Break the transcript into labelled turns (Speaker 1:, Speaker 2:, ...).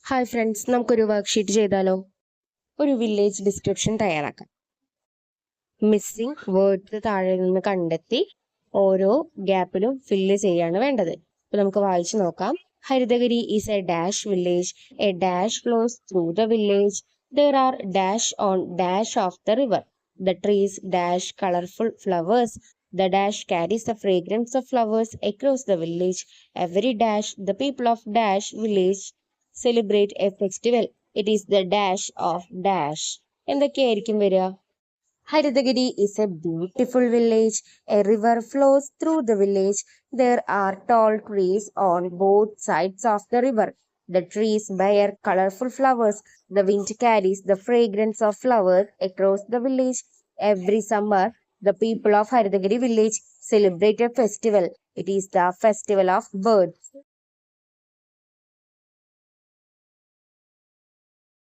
Speaker 1: Hi friends, നമുക്കൊരു worksheet ചെയ്താലോ? ഒരു വില്ലേജ് ഡിസ്ക്രിപ്ഷൻ തയ്യാറാക്കാം. മിസ്സിംഗ് വേർഡ്സ് താഴെ നിന്ന് കണ്ടെത്തി ഓരോ ഗ്യാപ്പിലും ഫില്ല് ചെയ്യാണ് വേണ്ടത്. അപ്പോൾ നമുക്ക് വായിച്ചു നോക്കാം. Harithagiri is a dash village. A dash flows through the village. There are dash on dash of the river. The trees dash colorful flowers. The dash carries the fragrance of flowers across the village. Every dash the people of dash village celebrate a festival. It is the dash of dash. എന്തൊക്കെയായിരിക്കും വരിക? Haridagiri is a beautiful village. A river flows through the village. There are tall trees on both sides of the river. The trees bear colorful flowers. The wind carries the fragrance of flowers across the village. Every summer, the people of Haridagiri village celebrate a festival. It is the festival of birds.